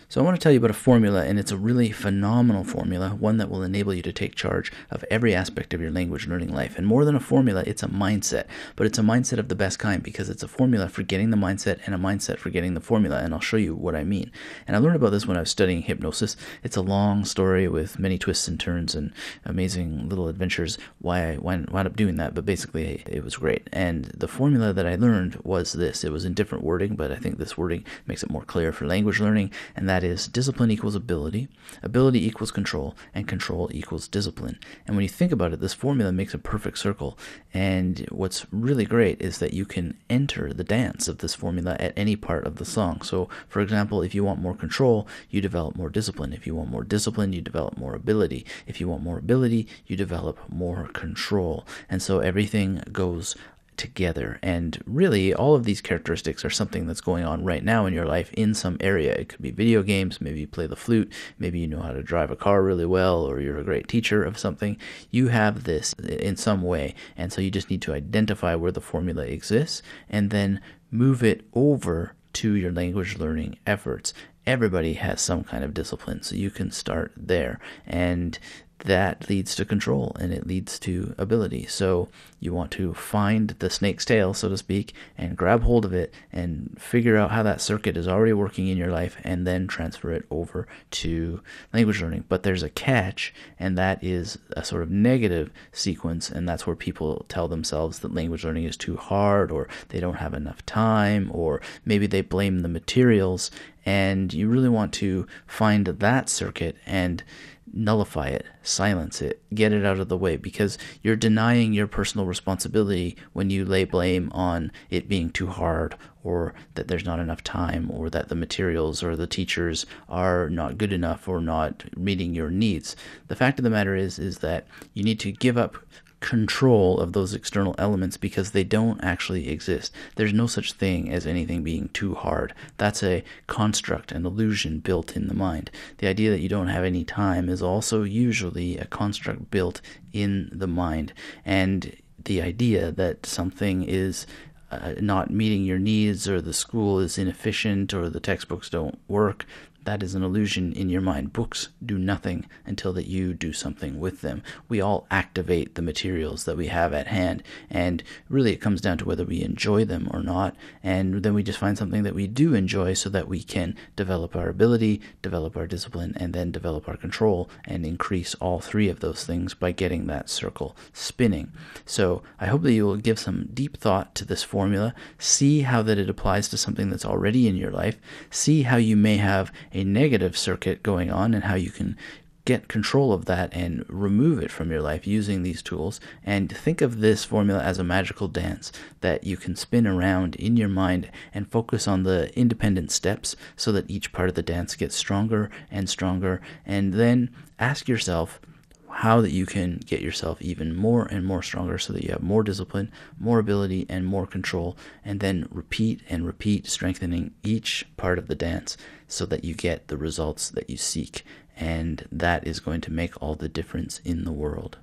So I want to tell you about a formula, and it's a really phenomenal formula, one that will enable you to take charge of every aspect of your language learning life. And more than a formula, it's a mindset, but it's a mindset of the best kind, because it's a formula for getting the mindset and a mindset for getting the formula, and I'll show you what I mean. And I learned about this when I was studying hypnosis. It's a long story with many twists and turns and amazing little adventures why I wound up doing that, but basically it was great. And the formula that I learned was this. It was in different wording, but I think this wording makes it more clear for language learning, and that is discipline equals ability, ability equals control, and control equals discipline. And when you think about it, this formula makes a perfect circle. And what's really great is that you can enter the dance of this formula at any part of the song. So, for example, if you want more control, you develop more discipline. If you want more discipline, you develop more ability. If you want more ability, you develop more control. And so everything goes together. And really, all of these characteristics are something that's going on right now in your life in some area. It could be video games, maybe you play the flute, maybe you know how to drive a car really well, or you're a great teacher of something. You have this in some way, and so you just need to identify where the formula exists and then move it over to your language learning efforts. Everybody has some kind of discipline, so you can start there. And that leads to control, and it leads to ability. So you want to find the snake's tail, so to speak, and grab hold of it and figure out how that circuit is already working in your life, and then transfer it over to language learning. But there's a catch, and that is a sort of negative sequence, and that's where people tell themselves that language learning is too hard, or they don't have enough time, or maybe they blame the materials. And you really want to find that circuit and nullify it, silence it, get it out of the way, because you're denying your personal responsibility when you lay blame on it being too hard, or that there's not enough time, or that the materials or the teachers are not good enough or not meeting your needs. The fact of the matter is that you need to give up control of those external elements, because they don't actually exist. There's no such thing as anything being too hard. That's a construct, an illusion built in the mind. The idea that you don't have any time is also usually a construct built in the mind. And the idea that something is not meeting your needs, or the school is inefficient, or the textbooks don't work, that is an illusion in your mind. Books do nothing until that you do something with them. We all activate the materials that we have at hand, and really it comes down to whether we enjoy them or not, and then we just find something that we do enjoy so that we can develop our ability, develop our discipline, and then develop our control, and increase all three of those things by getting that circle spinning. So I hope that you will give some deep thought to this formula, see how that it applies to something that's already in your life, see how you may have a negative circuit going on and how you can get control of that and remove it from your life using these tools. And think of this formula as a magical dance that you can spin around in your mind and focus on the independent steps so that each part of the dance gets stronger and stronger. And then ask yourself how that you can get yourself even more and more stronger so that you have more discipline, more ability, and more control, and then repeat and repeat, strengthening each part of the dance so that you get the results that you seek. And that is going to make all the difference in the world.